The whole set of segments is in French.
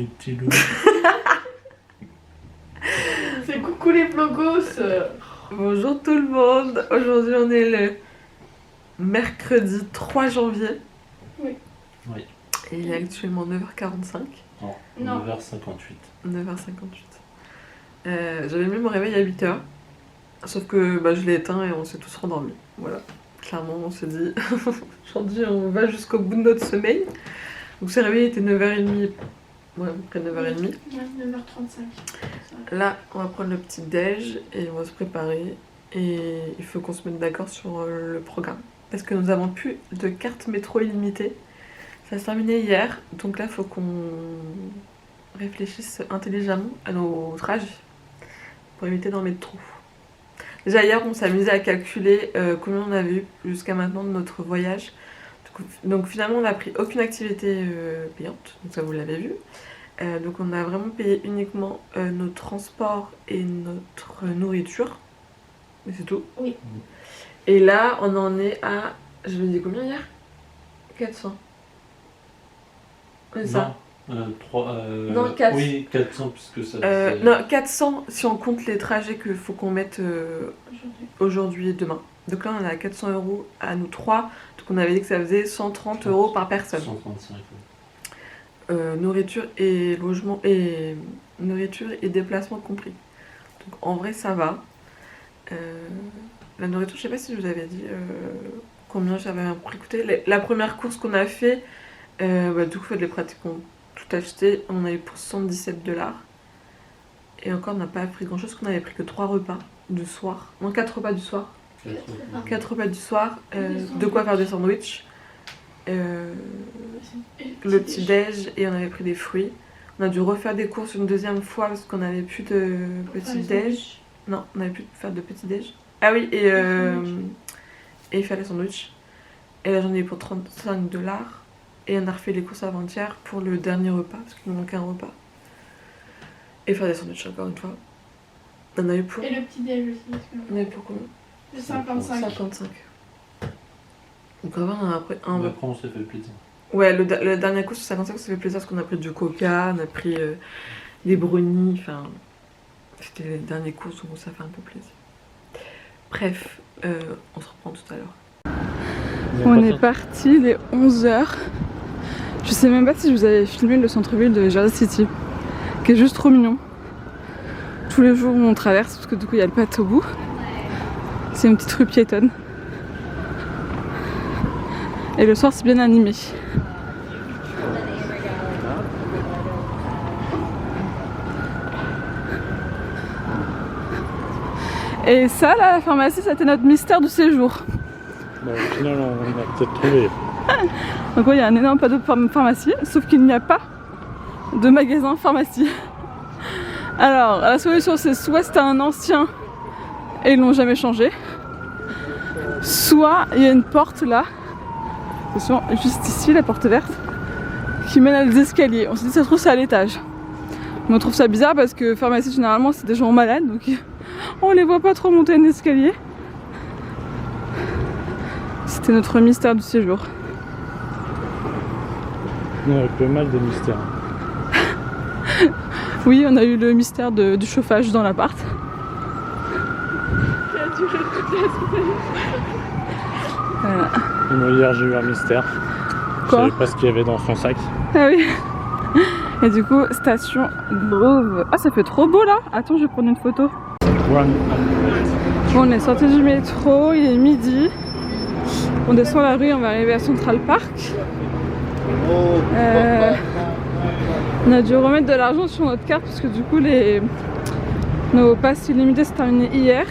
les petits loups. C'est coucou les plogos. Bonjour tout le monde. Aujourd'hui on est le mercredi 3 janvier. Oui. Oui. Et il est actuellement 9h45. Non, 9h58. 9h58. J'avais mis mon réveil à 8h. Sauf que je l'ai éteint et on s'est tous rendormis. Voilà. Clairement on s'est dit aujourd'hui on va jusqu'au bout de notre sommeil. Donc c'est réveillé, il était 9h30. Ouais, à peu près 9h30. 9h35. Là, on va prendre le petit déj et on va se préparer. Et il faut qu'on se mette d'accord sur le programme. Parce que nous avons plus de carte métro illimitée. Ça s'est terminé hier. Donc là, il faut qu'on réfléchisse intelligemment à nos trajets. Pour éviter d'en mettre trop. Déjà hier, on s'amusait à calculer combien on avait eu jusqu'à maintenant de notre voyage. Donc finalement, on n'a pris aucune activité payante. Donc ça, vous l'avez vu. Donc on a vraiment payé uniquement nos transports et notre nourriture. Mais c'est tout. Oui. Et là on en est à... Je l'ai dit combien hier? 400. C'est ça. Non, 400. Oui, 400 puisque ça... Non, 400 si on compte les trajets qu'il faut qu'on mette aujourd'hui et demain. Donc là on est à 400 € à nous trois. Donc on avait dit que ça faisait 130 € par personne. 135. Nourriture et logement et nourriture et déplacement compris. Donc en vrai ça va. La nourriture, je sais pas si je vous avais dit combien j'avais coûté. La première course qu'on a fait, du coup les pratiques ont tout acheté. On a eu pour 77 $. Et encore on n'a pas pris grand chose, qu'on avait pris que 3 repas du soir. Non, 4 repas du soir. 4 repas du soir, de quoi faire des sandwichs. Le petit déj et on avait pris des fruits. On a dû refaire des courses une deuxième fois parce qu'on n'avait plus de petit déj. Non, on n'avait plus de faire de petit déj. Ah oui, et il fallait sandwich. Et là j'en ai eu pour 35 $. Et on a refait les courses avant-hier pour le dernier repas parce qu'il nous manquait un repas. Et faire des sandwichs encore une fois. On a eu pour... Et le petit déj aussi. On a eu pour combien? Le 55. 55. Donc avant on a pris un... Mais après on s'est fait plaisir. Ouais, le dernier coup sur 55 ça fait plaisir parce qu'on a pris du coca, on a pris des brownies, enfin... C'était les derniers courses donc ça fait un peu plaisir. Bref, on se reprend tout à l'heure. On est parti, il est 11h. Je sais même pas si je vous avais filmé le centre-ville de Jersey City, qui est juste trop mignon. Tous les jours on traverse, parce que du coup il y a le pâté au bout. C'est une petite rue piétonne. Et le soir c'est bien animé. Et ça là, la pharmacie, c'était notre mystère du séjour. Bon, au final on a peut-être trouvé. Donc il y a un énorme panneau de pharmacie, sauf qu'il n'y a pas de magasin pharmacie. Alors la solution c'est soit c'était un ancien et ils l'ont jamais changé, soit il y a une porte là, attention, juste ici la porte verte, qui mène à des escaliers. On s'est dit ça se trouve c'est à l'étage. Mais on trouve ça bizarre parce que pharmacie généralement c'est des gens malades donc on les voit pas trop monter un escalier. C'était notre mystère du séjour. On a peu mal de mystères. Oui, on a eu le mystère du chauffage dans l'appart. Qui a duré toute la semaine. Voilà. Et moi hier j'ai eu un mystère. Quoi? Je savais pas ce qu'il y avait dans son sac. Ah oui. Et du coup, station Grove. Ah, ça fait trop beau là. Attends, je vais prendre une photo. Bon, on est sorti du métro, il est midi. On descend la rue, on va arriver à Central Park. On a dû remettre de l'argent sur notre carte parce que du coup nos passes illimitées s'est terminé hier.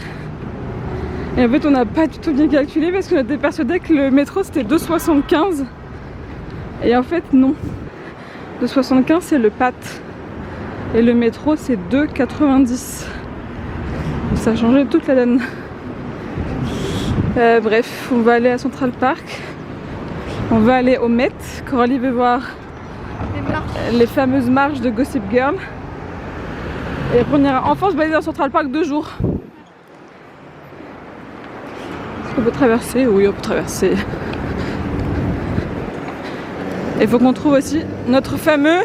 Et en fait on n'a pas du tout bien calculé parce qu'on était persuadé que le métro c'était 2,75. Et en fait non. 2,75 c'est le PAT. Et le métro c'est 2,90. Donc ça a changé toute la donne. Bref, on va aller à Central Park. On va aller au Met. Coralie veut voir les fameuses marches de Gossip Girl. Et après on ira enfin se balader dans Central Park 2 jours. Est-ce qu'on peut traverser? Oui, on peut traverser. Il faut qu'on trouve aussi notre fameux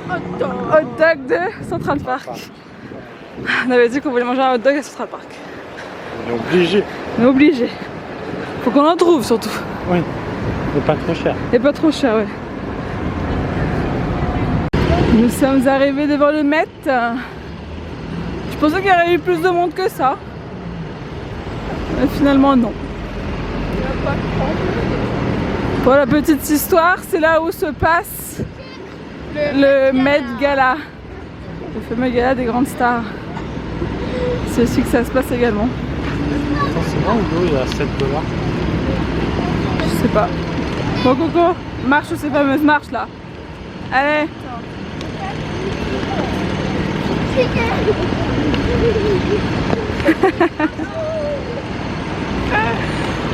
hot dog de Central Park. On avait dit qu'on voulait manger un hot dog à Central Park. On est obligé. On est obligé. Faut qu'on en trouve surtout. Oui, mais pas trop cher. Et pas trop cher, ouais. Nous sommes arrivés devant le Met. Je pensais qu'il y aurait eu plus de monde que ça. Mais finalement non. Pour la petite histoire, c'est là où se passe le Met Gala. Le fameux gala des grandes stars. C'est ici que ça se passe également. Attends, c'est vrai ou l'eau il est à 7 $? Je sais pas. Bon Coco, marche sur ces fameuses marches là. Allez.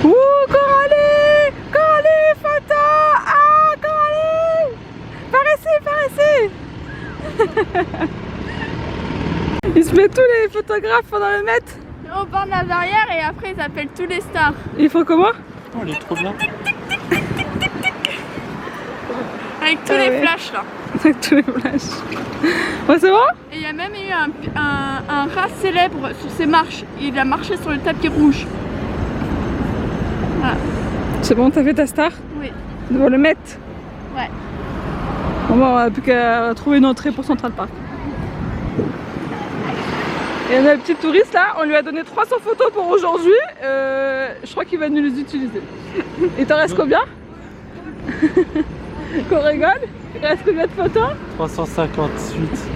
Ouh, Coralie! Coralie, photo! Ah, Coralie! Par ici! Ils se mettent tous les photographes pendant le Met. Au bord de la barrière et après ils appellent tous les stars. Ils font comment? Oh, il est trop bien. Avec tous les flashs là. Avec tous les flashs. Ouais, c'est bon? Et il y a même eu un rat célèbre sur ces marches. Il a marché sur le tapis rouge. Voilà. C'est bon, t'as fait ta star? Oui. Devant le Met? Ouais. Bon, on n'a plus qu'à trouver une entrée pour Central Park. Et on a le petit touriste là, on lui a donné 300 photos pour aujourd'hui. Je crois qu'il va nous les utiliser. Il t'en reste combien? Qu'on rigole? Il reste combien de photos? 358.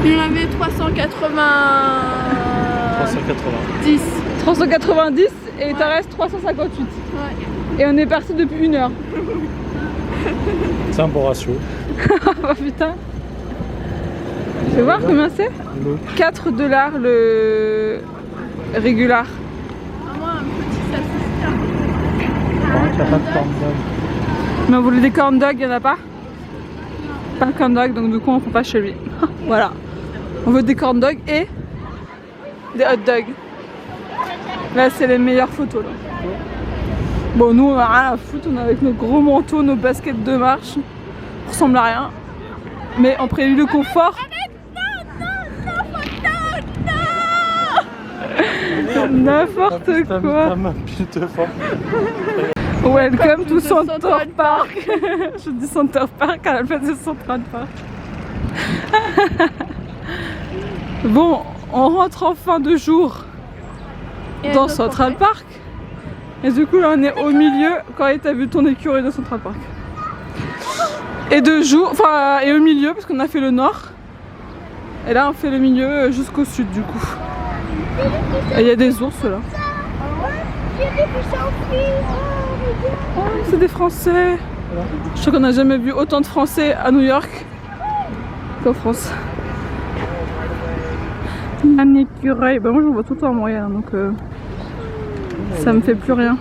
Il y en avait 390. 390 et il t'en reste 358. Ouais. Et on est parti depuis 1 heure. C'est un bon ratio. Oh putain. Je vais voir combien c'est. 4 $, le régular. Moi un petit sassistin. Il n'y a pas de corn dog. Mais on voulait des corn dogs, il n'y en a pas? Pas de corn dog, donc du coup on ne prend pas chez lui. Voilà. On veut des corn dogs et des hot dogs. Là c'est les meilleures photos là. Bon nous on a rien à foutre, on est avec nos gros manteaux, nos baskets de marche. On ressemble à rien. Mais on prévient le confort. N'importe quoi. Welcome to Central Park. Je dis Central Park à la place de Central Park. Bon, on rentre en fin de jour dans Central Park. Et du coup là on est au milieu. Quand t'as vu ton écurie de Central Park. Et de jour, enfin et au milieu parce qu'on a fait le nord. Et là on fait le milieu jusqu'au sud du coup. Et il y a des ours là. Oh, c'est des Français. Je crois qu'on n'a jamais vu autant de Français à New York qu'en France. Un écureuil. Bah moi je vois tout le temps à Montréal donc ça me fait plus rien.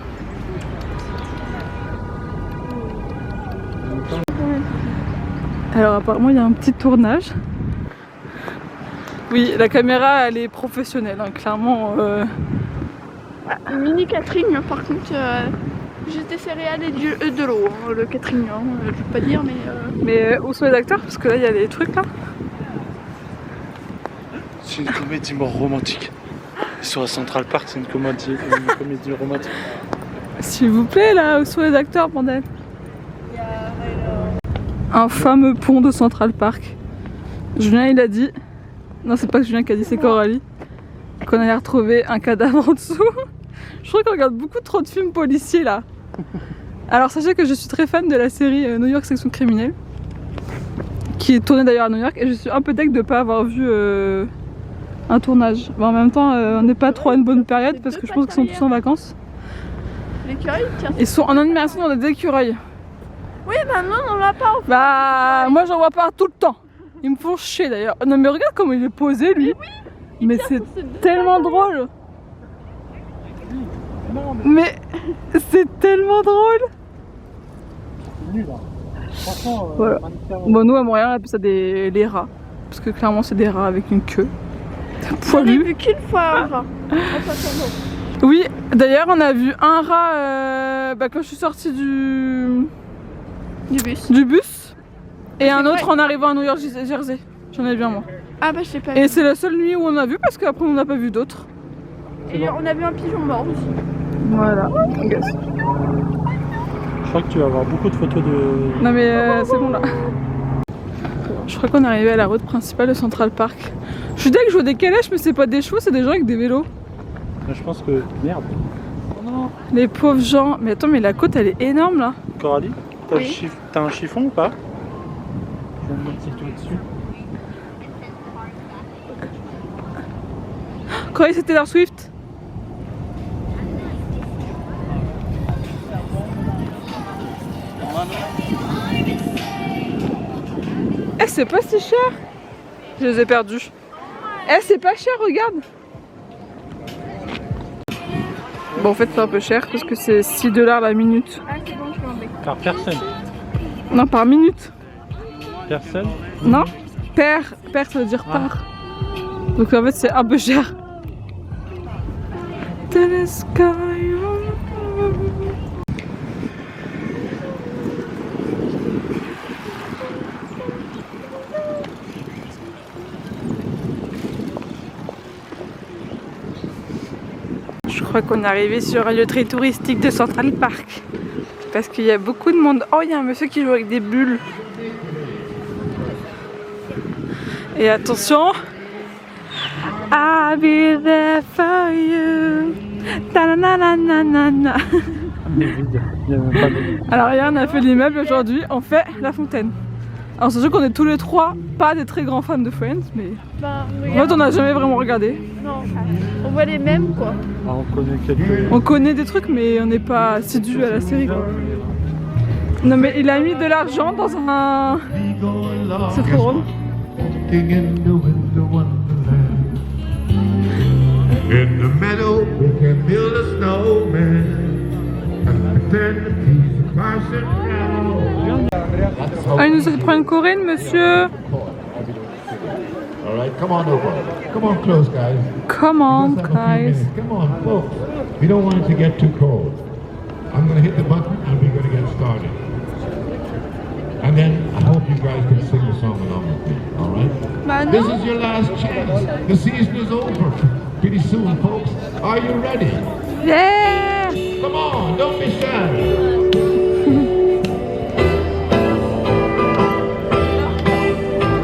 Alors apparemment il y a un petit tournage. Oui, la caméra elle est professionnelle, hein, clairement. Mini catering par contre, juste des céréales et de l'eau, hein, le catering, hein, je veux pas dire mais... Mais où sont les acteurs? Parce que là il y a des trucs là. C'est une comédie romantique. Sur la Central Park, c'est une comédie romantique. S'il vous plaît là, où sont les acteurs bordel? Un fameux pont de Central Park. Julien il a dit, non c'est pas Julien qui a dit, c'est Coralie, qu'on allait retrouver un cadavre en dessous. Je crois qu'on regarde beaucoup trop de films policiers là. Alors sachez que je suis très fan de la série New York Section Criminelle, qui est tournée d'ailleurs à New York, et je suis un peu deg de pas avoir vu un tournage. Mais en même temps on n'est pas trop à une bonne période parce que je pense qu'ils sont tous en vacances. L'écureuil, tiens. Ils sont en animation dans des écureuils. Oui, maintenant on l'a pas. Bah moi j'en vois pas tout le temps. Ils me font chier d'ailleurs. Non mais regarde comment il est posé lui. Mais c'est tellement drôle. Mais c'est tellement drôle. Voilà. Bon nous à Montréal on appelle ça les rats. Parce que clairement c'est des rats avec une queue. J'en ai Poilu. vu qu'une fois un rat. Oui, d'ailleurs on a vu un rat quand je suis sortie Du bus. du bus et un c'est autre vrai. en arrivant à New York Jersey. J'en ai vu un moi. Ah bah je sais pas. Et c'est la seule nuit où on a vu parce qu'après on n'a pas vu d'autres. Et on a vu un pigeon mort aussi. Voilà. Je crois que tu vas avoir beaucoup de photos de. Non mais c'est bon là. Je crois qu'on est arrivé à la route principale de Central Park. Je suis d'accord que je vois des calèches mais c'est pas des chevaux, c'est des gens avec des vélos. Je pense que. Merde. Non. Les pauvres gens. Mais attends mais la côte elle est énorme là. Coralie, t'as Oui. t'as un chiffon ou pas? Je viens de mettre cette dessus. Coralie c'était Taylor Swift. Eh c'est pas si cher. Je les ai perdus. Eh c'est pas cher, regarde. Bon en fait c'est un peu cher parce que c'est 6 $ la minute. Ah c'est bon, je vais en bec. Par personne. Non par minute. Personne. Non. Per ça veut dire par. Donc en fait c'est un peu cher. To the sky. Je crois qu'on est arrivé sur un lieu très touristique de Central Park. Parce qu'il y a beaucoup de monde. Oh, il y a un monsieur qui joue avec des bulles. Et attention. I'll be there for you. Ta-na-na-na-na-na. Mais vide. Il y a même pas de. Alors hier on a fait l'immeuble, aujourd'hui on fait la fontaine. Alors c'est sûr qu'on est tous les trois pas des très grands fans de Friends, mais Bah, en fait on n'a jamais vraiment regardé. Non, on voit les mêmes quoi. Ah, on connaît quelques. On connaît des trucs mais on n'est pas assidus à la série quoi. Non mais il a mis de l'argent dans un... C'est trop drôle. Walking in the winter wonderland. In the meadow, we can build a snowman and pretend that he's passing down. Ah il nous a pris une Corinne monsieur. All right, come on over. Come on close, guys. Come on Just have a few guys. minutes. Come on, folks. We don't want it to get too cold. I'm going to hit the button and we're going to get started. And then I hope you guys can sing the song along with me, all right? Bah This non. is your last chance. The season is over pretty soon, folks. Are you ready? Yeah. Come on, don't be shy.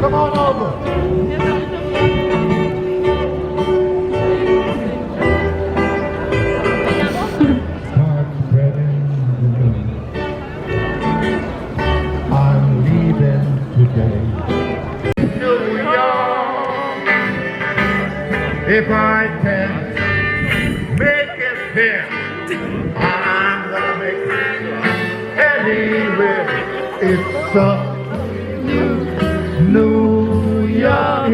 Come on over. Start spreading the news. I'm leaving today. New York. If I can make it there, I'm gonna make it anywhere. It's a New York.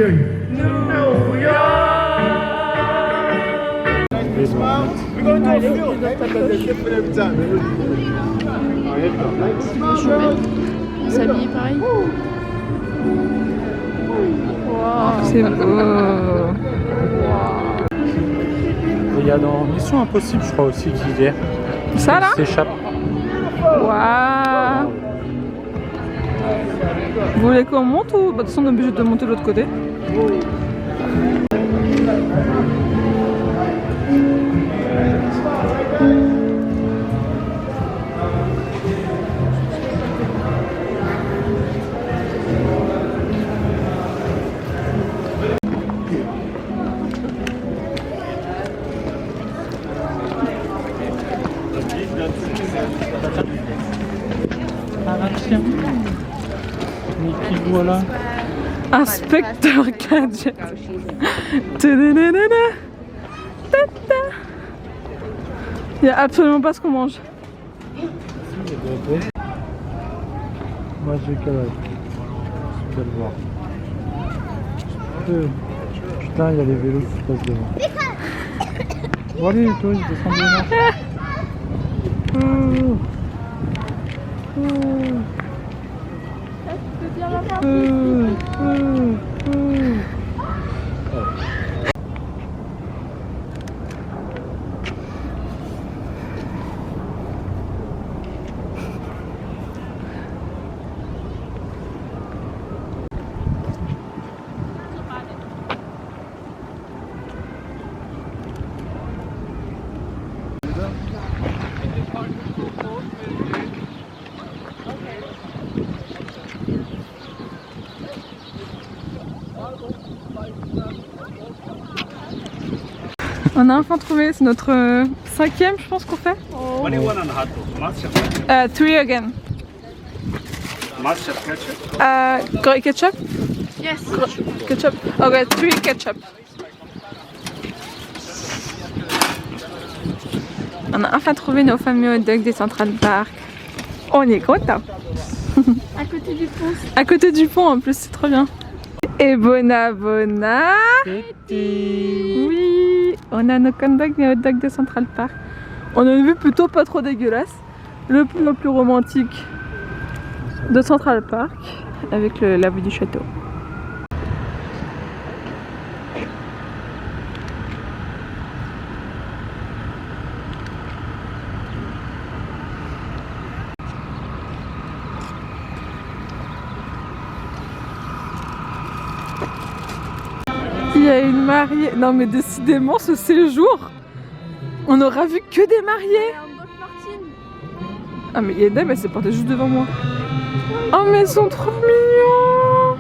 New York. Il s'habille pareil. C'est beau. Il y a dans Mission Impossible, je crois aussi, qu'il est. Ça là. S'échappe. Waouh. Vous voulez qu'on monte ou... Bah, de toute façon on est obligé de monter de l'autre côté. Mais qui voilà. Inspecteur Gadget. Tadadadada. Tata. Il n'y a absolument pas ce qu'on mange. Moi j'ai qu'à le voir. Putain, il y a les vélos qui passent devant. Bon allez, toi, je descends des marches. On a enfin trouvé, c'est notre cinquième je pense qu'on fait. Oh. 21 and a half. Mustard ketchup. 3 again. Mustard ketchup. Curry ketchup? Yes. Ketchup. Okay, 3 ketchup. On a enfin trouvé nos fameux hot dogs des Central Park. On est content. À côté du pont. À côté du pont en plus, c'est trop bien. Et bon oui, on a nos corn dogs et hot dogs de Central Park. On a une vue plutôt pas trop dégueulasse. Le pont le plus romantique de Central Park avec la vue du château. Il y a une mariée. Non mais décidément ce séjour, on aura vu que des mariés. Ah mais Yedem elle s'est portée juste devant moi. Oh mais ils sont trop mignons.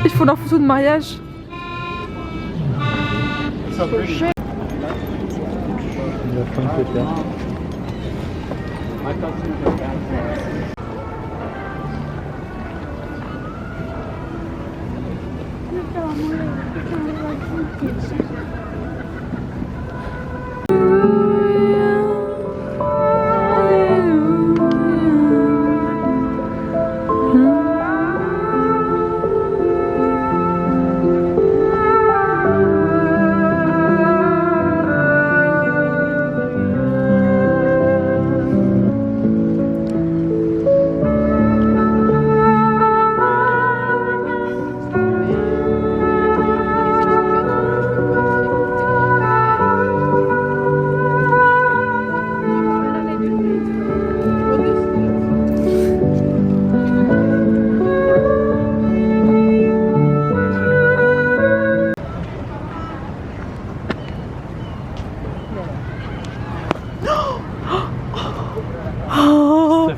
Il faut leur photo de mariage. Il a plein de pépères.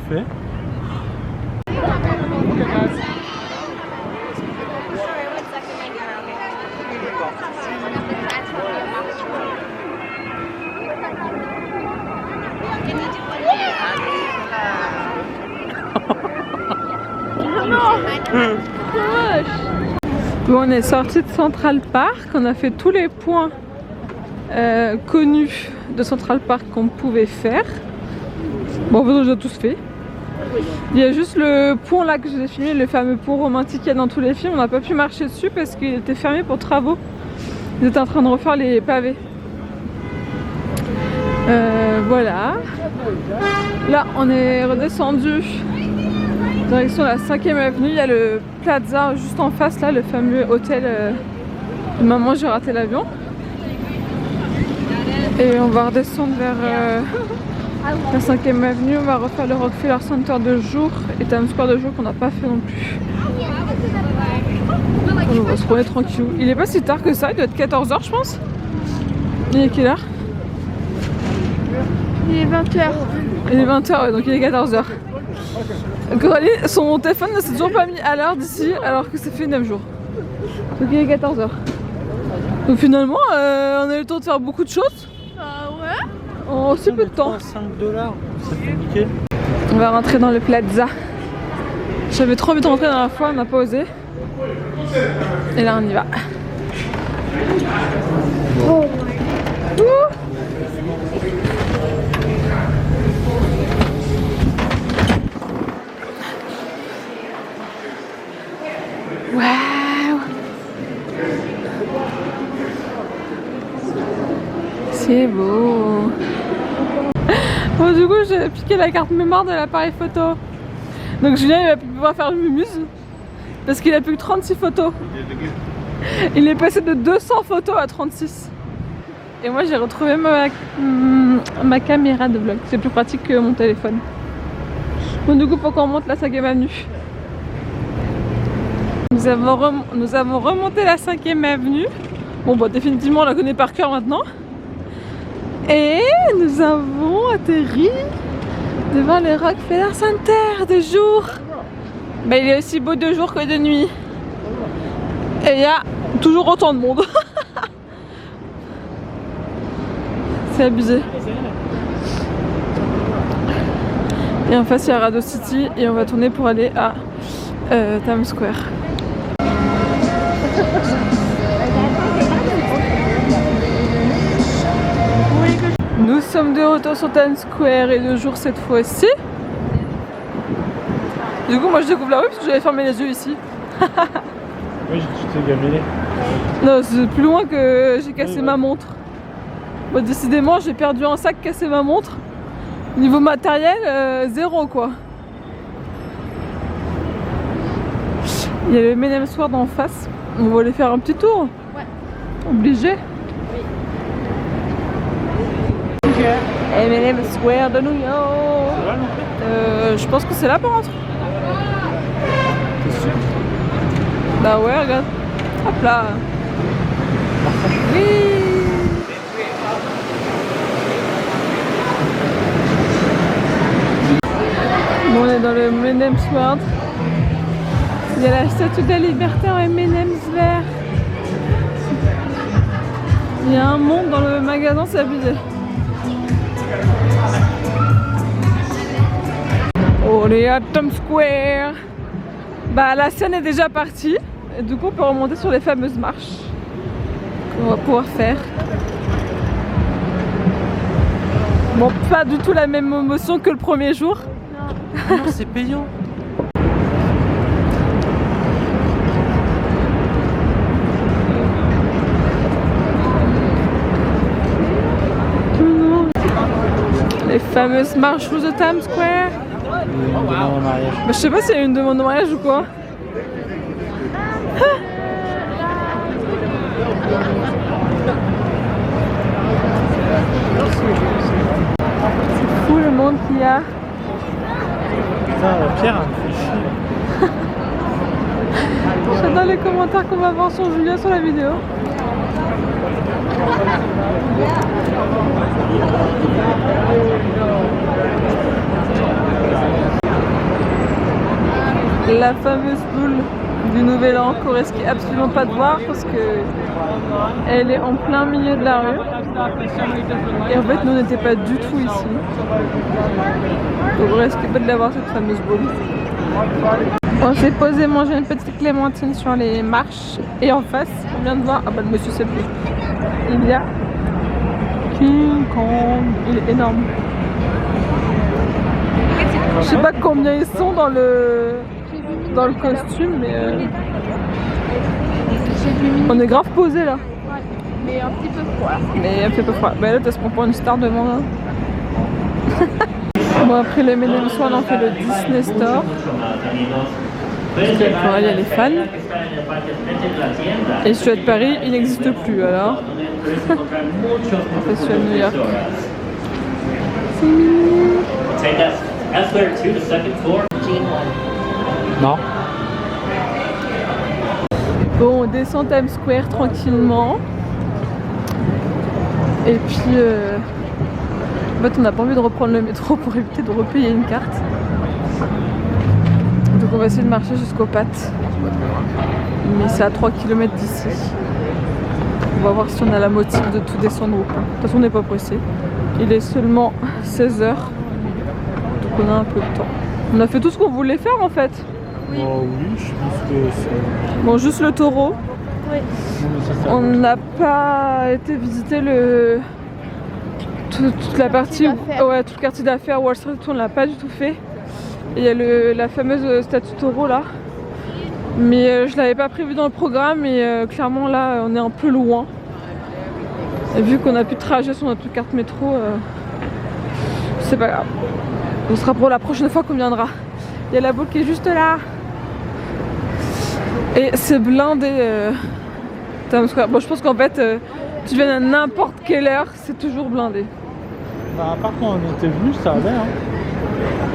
Fait. Bon, on est sorti de Central Park, on a fait tous les points connus de Central Park qu'on pouvait faire. Bon, en fait, on les a tous fait. Il y a juste le pont là que je vous ai filmé, le fameux pont romantique qu'il y a dans tous les films. On n'a pas pu marcher dessus parce qu'il était fermé pour travaux. Ils étaient en train de refaire les pavés. Voilà. Là, on est redescendu direction la 5e avenue. Il y a le Plaza juste en face, là, le fameux hôtel de Maman, j'ai raté l'avion. Et on va redescendre vers la 5e avenue. On va refaire le Rockefeller Center de jour et Times Square de jour qu'on n'a pas fait non plus. On va se promener tranquille. Il est pas si tard que ça, il doit être 14h je pense. Il est quelle heure? Il est 20h. Il est 20h, ouais, donc il est 14h. Coralie, son téléphone ne s'est toujours pas mis à l'heure d'ici alors que ça fait 9 jours. Donc il est 14h. Donc finalement, on a eu le temps de faire beaucoup de choses. Ah ouais? En si peu de temps. $5, ça fait nickel. On va rentrer dans le Plaza. J'avais trop envie de rentrer dans la fois, on n'a pas osé. Et là on y va. Oh. Waouh! C'est beau! Bon, du coup, j'ai piqué la carte mémoire de l'appareil photo. Donc Julien, il va plus pouvoir faire une mumuse parce qu'il a plus que 36 photos. Il est passé de 200 photos à 36. Et moi, j'ai retrouvé ma caméra de vlog. C'est plus pratique que mon téléphone. Bon, du coup, faut qu'on remonte la 5e avenue. Nous avons remonté la 5e avenue. Bon, bah, définitivement, on la connaît par cœur maintenant. Et nous avons atterri devant le Rockefeller Center de jour. Bah, il est aussi beau de jour que de nuit. Et il y a toujours autant de monde. C'est abusé. Et en face il y a Rado City et on va tourner pour aller à Times Square. Nous sommes de retour sur Times Square et de jour cette fois-ci. Du coup moi je découvre la rue parce que j'avais fermé les yeux ici. Oui, tu t'es gaminé. Non, c'est plus loin que j'ai cassé ma montre. Bon, décidément j'ai perdu un sac, cassé ma montre. Niveau matériel, zéro quoi. Il y a le M&M Sword en face. On va aller faire un petit tour. Ouais. Obligé. M&M Square de New York. Je pense que c'est là par contre. Bah ouais, regarde. Hop là. Oui. Bon, on est dans le M&M Sword. Il y a la statue de la liberté en M&M's vert. Il y a un monde dans le magasin, c'est abusé. On est à Times Square. Bah la scène est déjà partie. Et du coup on peut remonter sur les fameuses marches qu'on va pouvoir faire. Bon, pas du tout la même émotion que le premier jour. Non, c'est payant. Les fameuses marches rouges de Times Square. Une demande en mariage. Bah, je sais pas s'il y a une demande de mariage ou quoi. C'est fou le monde qu'il y a. Putain, Pierre, elle me fait chier. J'adore les commentaires qu'on va voir sur Julia sur la vidéo. La fameuse boule du Nouvel An qu'on risque absolument pas de voir parce que elle est en plein milieu de la rue. Et en fait nous on n'était pas du tout ici. Donc on risque pas de la voir cette fameuse boule. On s'est posé manger une petite clémentine sur les marches et en face on vient de voir, ah bah le monsieur sait plus, il y a King Kong, il est énorme. Je sais pas combien ils sont dans le costume mais on est grave posé là. Ouais, mais un petit peu froid. Mais un petit peu froid. Bah là t'as se prend pour une star devant là. Bon après le M&M Sword on fait le Disney Store. Parce que Coralie elle est fan. Et celui de Paris il n'existe plus alors. On fait celui de New York. C'est mignon. Non. Bon, on descend Times Square tranquillement. Et puis, en fait, on n'a pas envie de reprendre le métro pour éviter de repayer une carte. Donc, on va essayer de marcher jusqu'aux pattes. Mais c'est à 3 km d'ici. On va voir si on a la motive de tout descendre ou pas. De toute façon, on n'est pas pressé. Il est seulement 16 h. Donc, on a un peu de temps. On a fait tout ce qu'on voulait faire en fait. Oui. Oh oui, je pense que c'est... Bon, juste le taureau. Oui. Non, mais ça, On n'a pas été visiter toute la partie, ouais, tout le quartier d'affaires, Wall Street, on l'a pas du tout fait. Et il y a la fameuse statue taureau là. Mais je l'avais pas prévu dans le programme et clairement là on est un peu loin. Et vu qu'on a plus de trajet sur notre carte métro, c'est pas grave. Ce sera pour la prochaine fois qu'on viendra. Il y a la boule qui est juste là. Et c'est blindé Times Square. Bon, je pense qu'en fait, tu viens à n'importe quelle heure, c'est toujours blindé. Bah, à part quand on était venu, ça allait. Hein.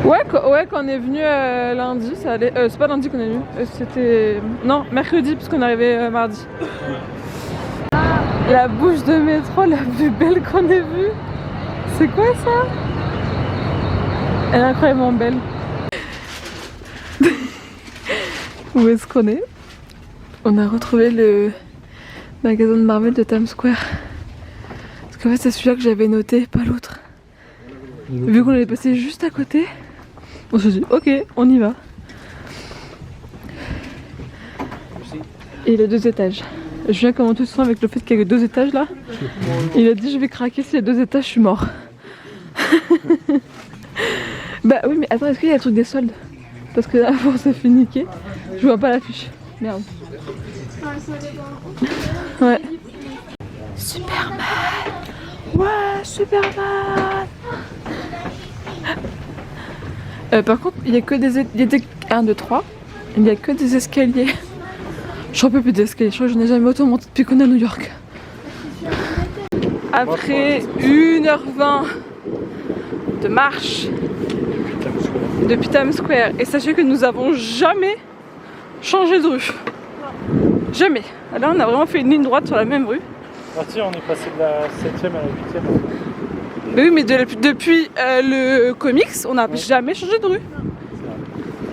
Ouais, quand on est venu lundi, ça allait. C'est pas lundi qu'on est venu, c'était. Non, mercredi, puisqu'on est arrivé mardi. La bouche de métro la plus belle qu'on ait vue. C'est quoi ça? Elle est incroyablement belle. Où est-ce qu'on est? On a retrouvé le magasin de Marvel de Times Square. Parce qu'en fait c'est celui-là que j'avais noté, pas l'autre. Vu qu'on est passé juste à côté, on se dit ok, on y va. Et il a 2 étages. Julien, comment tu te sens avec le fait qu'il y a que 2 étages là? Il a dit je vais craquer s'il y a 2 étages, je suis mort. Bah oui, mais attends, est-ce qu'il y a le truc des soldes? Parce que là, on s'est fait niquer. Je vois pas l'affiche. Merde. Ouais. Superman. Ouais, Superman. Par contre, il y a que des... Il y a des... 1, 2, 3. Il y a que des escaliers. J'en peux plus d'escaliers. Je crois que je n'ai jamais autant monté depuis qu'on est à New York. Après 1h20 de marche depuis Times Square. Et sachez que nous avons jamais changé de rue. Jamais. Là, on a vraiment fait une ligne droite sur la même rue. Ah si, on est passé de la 7ème à la 8ème. Mais oui, mais depuis le comics, on n'a jamais changé de rue.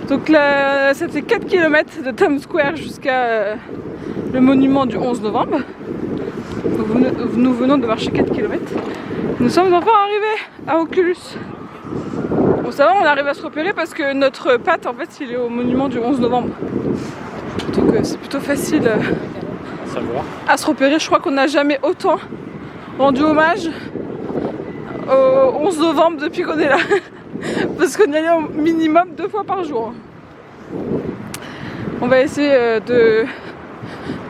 Donc là, ça fait 4 km de Times Square jusqu'à le monument du 11 novembre. Donc, nous venons de marcher 4 km. Nous sommes enfin arrivés à Oculus. Bon, ça va, on arrive à se repérer parce que notre patte, en fait, il est au monument du 11 novembre. Donc c'est plutôt facile à se repérer. Je crois qu'on n'a jamais autant rendu hommage au 11 novembre depuis qu'on est là. Parce qu'on y allait au minimum 2 fois par jour. On va essayer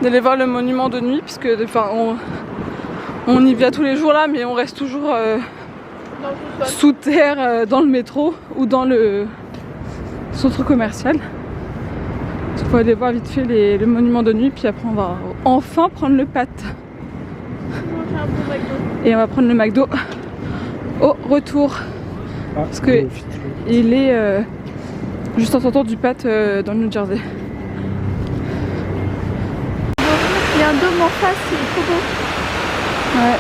d'aller voir le monument de nuit, puisque on y vient tous les jours là, mais on reste toujours sous terre dans le métro ou dans le centre commercial. Donc on va aller voir vite fait le monument de nuit, puis après on va enfin prendre le PAT. Et on va prendre le McDo au retour. Parce que il est juste en sortant du PAT dans le New Jersey. Il y a un dôme en face, c'est trop beau. Ouais.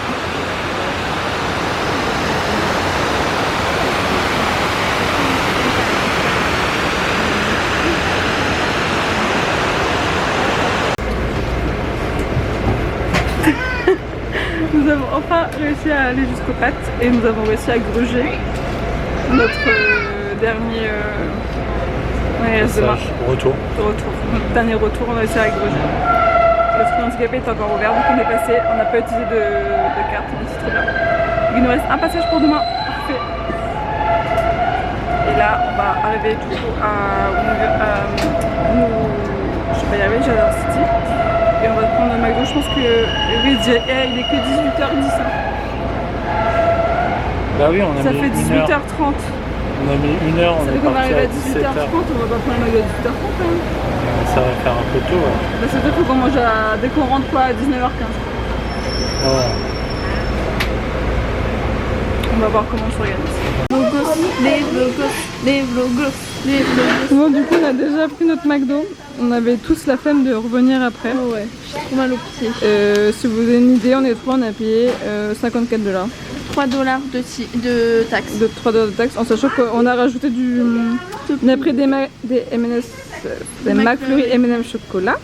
Nous avons enfin réussi à aller jusqu'au PAT et nous avons réussi à gruger notre dernier retour. Notre dernier retour, on a réussi à gruger. Le free handicapé est encore ouvert, donc on est passé, on n'a pas utilisé de carte, donc c'est très bien. Il nous reste un passage pour demain, parfait. Et là, on va arriver tout je vais pas y arriver, j'ai la City. Et on va prendre un McDo, je pense que oui, il est que 18h10. Bah oui, on a ça mis fait 18h30. On a mis 1 heure, on ça est fait qu'on parti arrive à à 18h30, on va pas prendre un McDo à 18h30 quand même. Ça va faire un peu tôt. Ouais. Bah c'est vrai qu'il faut qu'on mange dès qu'on rentre quoi, à 19h15. Ouais. On va voir comment on s'organise. Les vlogos. Bon, du coup on a déjà pris notre McDo. On avait tous la flemme de revenir après. Oh ouais, j'ai trop mal aux pieds. Si vous avez une idée, on est 3, on a payé $54. $3 de taxes. De $3 de taxes, en sachant qu'on a rajouté on a pris des M&M's, des McFlurry M&M chocolat.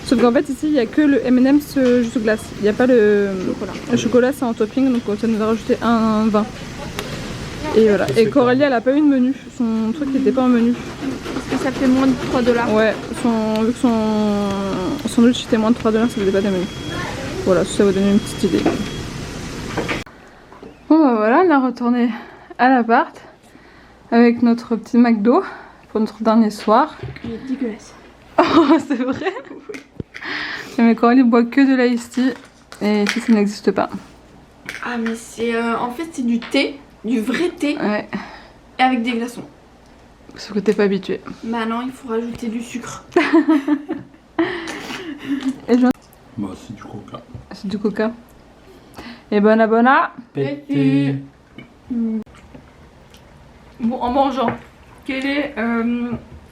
Sauf qu'en fait ici il n'y a que le M&M's juste glace. Il n'y a pas le chocolat. Le chocolat c'est en topping, donc ça nous a rajouté un 20. Et voilà. Et Coralie elle a pas eu de menu. Son truc n'était pas en menu. Parce que ça fait moins de $3. Ouais, vu que son sandwich était moins de $3, ça faisait pas de menu. Voilà, ça va donner une petite idée. Bon bah voilà, on est retourné à l'appart avec notre petit McDo pour notre dernier soir. Il est dégueulasse. Oh, c'est vrai? Mais Coralie boit que de l'ice tea et ici ça n'existe pas. Ah mais c'est en fait c'est du thé, du vrai thé, Ouais. et avec des glaçons. Sauf que t'es pas habitué. Bah non, il faut rajouter du sucre. Et je... Bah c'est du coca. C'est du coca. Et bon Pété. Bon, en mangeant, quelle est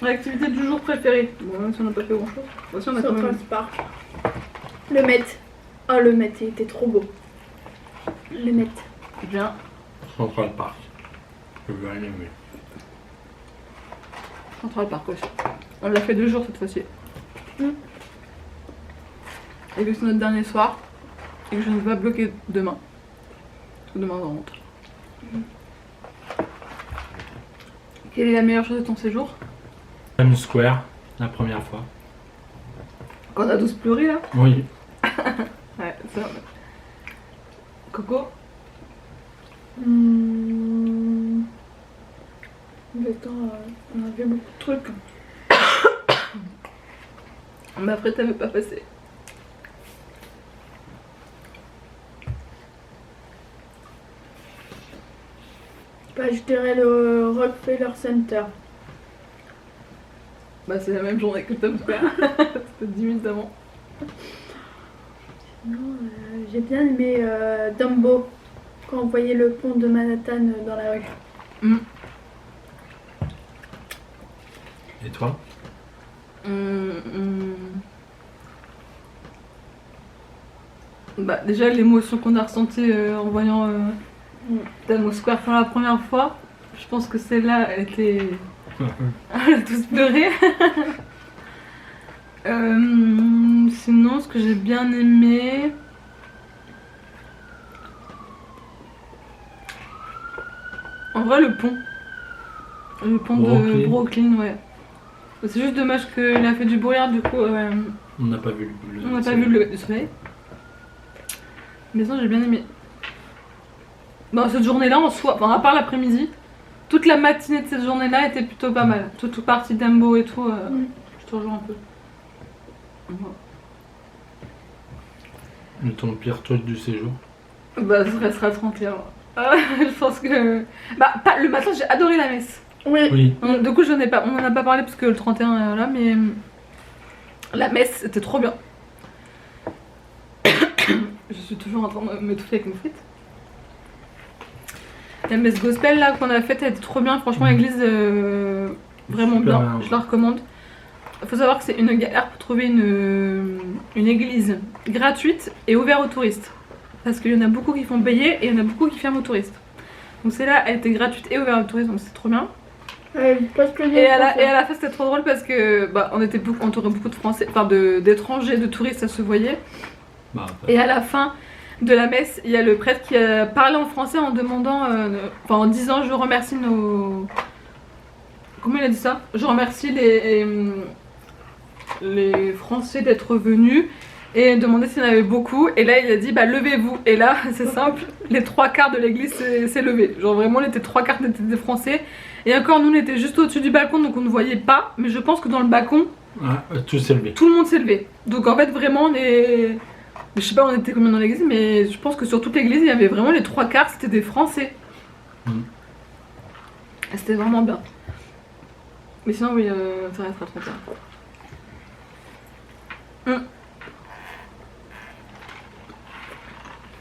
l'activité du jour préférée? Bon, même si on n'a pas fait grand chose. Voici, on a quand même... Park. Le Met. Oh le Met, il était trop beau. Le Met. Bien. Central Park. J'ai bien aimé. Central Park aussi. On l'a fait 2 jours cette fois-ci. Et vu que c'est notre dernier soir et que je ne vais pas bloquer demain, que demain on rentre. Quelle est la meilleure chose de ton séjour? Times Square, la première fois. Quand on a tous pleuré là? Oui. Ouais, ça. Coco? On a vu beaucoup de trucs. Mais après t'avais pas passé. Bah, je dirais le Rockefeller Center. Bah c'est la même journée que Times Square. C'était 10 minutes avant. Non, j'ai bien aimé Dumbo quand on voyait le pont de Manhattan dans la rue. Et toi? Bah déjà l'émotion qu'on a ressentie en voyant Times Square pour la première fois, je pense que celle-là elle était... Elle a tous pleuré. Sinon ce que j'ai bien aimé... En vrai le pont. Le pont de Brooklyn, ouais. C'est juste dommage qu'il a fait du brouillard du coup. On n'a pas vu le On n'a pas vu le soleil. Mais ça j'ai bien aimé. Bon, cette journée-là en soi, enfin à part l'après-midi, toute la matinée de cette journée-là était plutôt pas mal. Toute partie Dumbo et tout, je te rejoins un peu. Et ton pire truc du séjour? Bah ça restera 31. Je pense que... Bah pas, le matin j'ai adoré la messe. Oui. Du coup on en a pas parlé parce que le 31 là, mais la messe c'était trop bien. Je suis toujours en train de m'étouffer avec mes frites. La messe gospel là qu'on a faite elle était trop bien, franchement l'église vraiment super bien, je la recommande. Il faut savoir que c'est une galère pour trouver une église gratuite et ouverte aux touristes. Parce qu'il y en a beaucoup qui font payer et il y en a beaucoup qui ferment aux touristes. Donc celle-là elle était gratuite et ouverte aux touristes donc c'est trop bien. Et à la fin c'était trop drôle parce que bah, on était entouré beaucoup de Français, enfin d'étrangers, de touristes, ça se voyait. Bah, et à la fin de la messe, il y a le prêtre qui a parlé en français en demandant, enfin en disant je remercie nos... Comment il a dit ça? Je remercie les Français d'être venus et demander s'il y en avait beaucoup. Et là il a dit bah levez-vous. Et là c'est simple, les 3/4 de l'église s'est levé. Genre vraiment les 3/4 étaient des Français. Et encore nous on était juste au-dessus du balcon donc on ne voyait pas. Mais je pense que dans le balcon, tout s'est levé. Tout le monde s'est levé. Donc en fait vraiment les... Je sais pas on était combien dans l'église mais je pense que sur toute l'église il y avait vraiment les 3/4 c'était des Français. Et c'était vraiment bien. Mais sinon oui ça restera trop bien.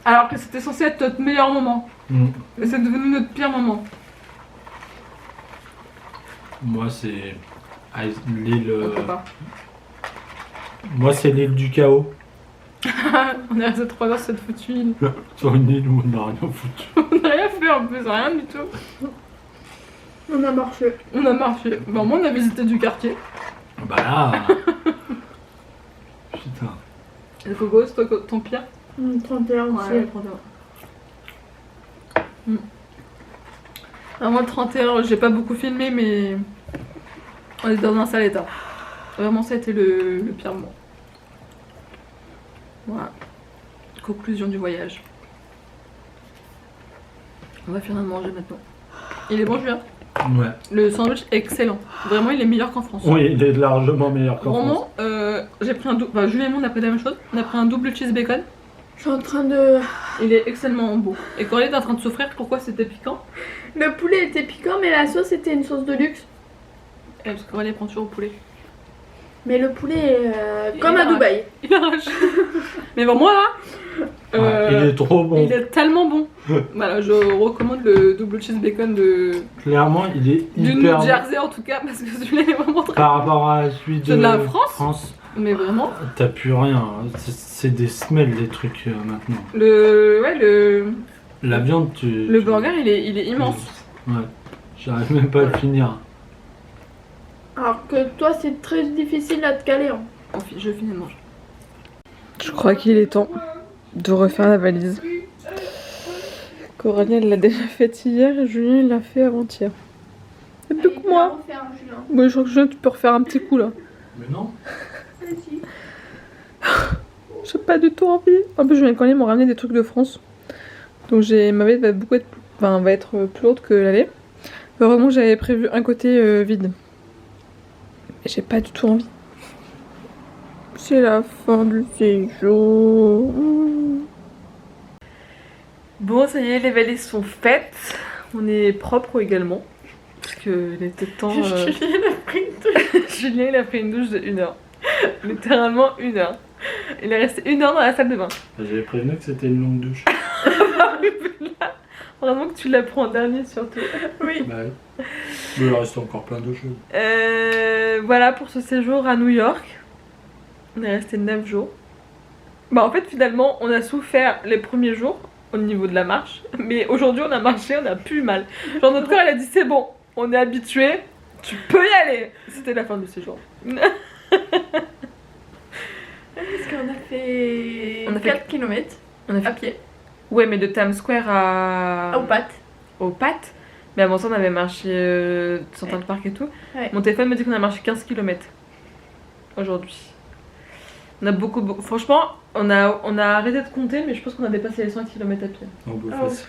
Alors que c'était censé être notre meilleur moment. Et c'est devenu notre pire moment. Moi c'est l'île... Moi c'est l'île du chaos. On est resté 3 heures sur cette foutue île. Sur une île où on n'a rien foutu. On n'a rien fait en plus, rien du tout. On a marché. On a marché. Bah au moins on a visité du quartier. Bah là... Putain. Et Coco, c'est toi ton pire? 31 aussi. Ouais, 31. Alors moi le 31, j'ai pas beaucoup filmé mais on est dans un sale état. Vraiment ça a été le pire moment. Voilà. Conclusion du voyage. On va finir de manger maintenant. Il est bon Julien? Ouais. Le sandwich est excellent. Vraiment il est meilleur qu'en France. Oui il est largement meilleur qu'en France. Vraiment, j'ai pris un double... Enfin Julien et moi on a pris la même chose. On a pris un double cheese bacon. Je suis en train de... Il est excellemment beau. Et Coralie est en train de souffrir, pourquoi c'était piquant? Le poulet était piquant mais la sauce était une sauce de luxe. Parce que Coralie prend toujours au poulet. Mais le poulet est comme à Dubaï. Il arrache. Mais bon moi là... il est trop bon. Il est tellement bon. Voilà, je recommande le double cheese bacon Clairement il est du hyper New Jersey en tout cas parce que celui-là est vraiment très par rapport à celui de la France. Mais vraiment. T'as plus rien, c'est des semelles les trucs maintenant. La viande le burger il est immense. Ouais, j'arrive même pas à le finir. Alors que toi c'est très difficile à te caler. Hein. Je finis de manger. Je crois qu'il est temps de refaire la valise. Coralie, elle l'a déjà faite hier et Julien, il l'a fait avant-hier. C'est plus que moi. Oui, je crois que Julien, tu peux refaire un petit coup là. Mais non. J'ai pas du tout envie. En plus, Julien et Coralie m'ont ramené des trucs de France. Donc ma valise va être plus lourde que l'aller. Heureusement que j'avais prévu un côté vide. Mais j'ai pas du tout envie. C'est la fin du séjour. Bon, ça y est, les valises sont faites. On est propre également. Parce que il était temps. Julien, il a pris une douche de 1 heure. Littéralement 1 heure. Il est resté 1 heure dans la salle de bain. J'avais prévenu que c'était une longue douche. Vraiment que tu la prends en dernier surtout. Oui. Bah oui. Mais il reste encore plein de choses. Voilà pour ce séjour à New York. On est resté 9 jours. Bah en fait finalement on a souffert les premiers jours au niveau de la marche. Mais aujourd'hui on a marché, on a plus mal. Genre notre corps il a dit c'est bon, on est habitué, tu peux y aller. C'était la fin du séjour. Parce qu'on a fait 4 km à pied. Ouais mais de Times Square à... Au Pat. Mais avant ça on avait marché Central Park et tout. Ouais. Mon téléphone me dit qu'on a marché 15 km aujourd'hui. On a beaucoup... Franchement, on a arrêté de compter, mais je pense qu'on a dépassé les 100 km à pied.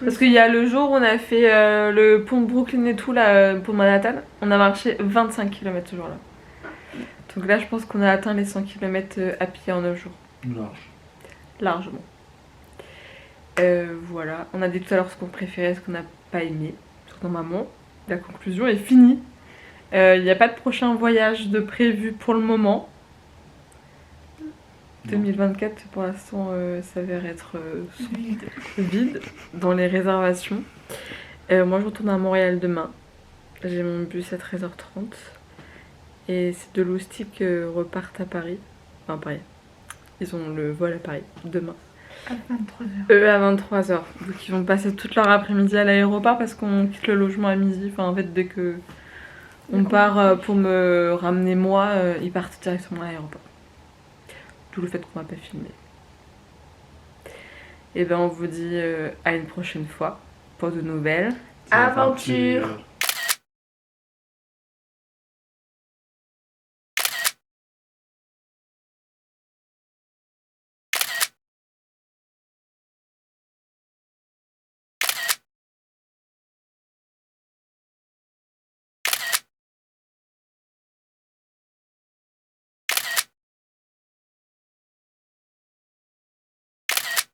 Parce qu'il y a le jour où on a fait le pont de Brooklyn et tout, là, pour Manhattan, on a marché 25 km ce jour-là. Donc là, je pense qu'on a atteint les 100 km à pied en 9 jours. Large. Largement. Voilà. On a dit tout à l'heure ce qu'on préférait, ce qu'on n'a pas aimé. Surtout maman. La conclusion est finie. Il n'y a pas de prochain voyage de prévu pour le moment. 2024 pour l'instant s'avère être vide dans les réservations. Moi je retourne à Montréal demain. J'ai mon bus à 13h30. Et ces 2 loustiques repartent à Paris. Enfin Paris. Ils ont le vol à Paris demain. À 23h. Eux à 23h. Donc ils vont passer toute leur après-midi à l'aéroport parce qu'on quitte le logement à midi. Enfin en fait dès que on part pour me ramener moi, ils partent directement à l'aéroport. Tout le fait qu'on m'a pas filmé. Et ben on vous dit à une prochaine fois pour de nouvelles Aventure.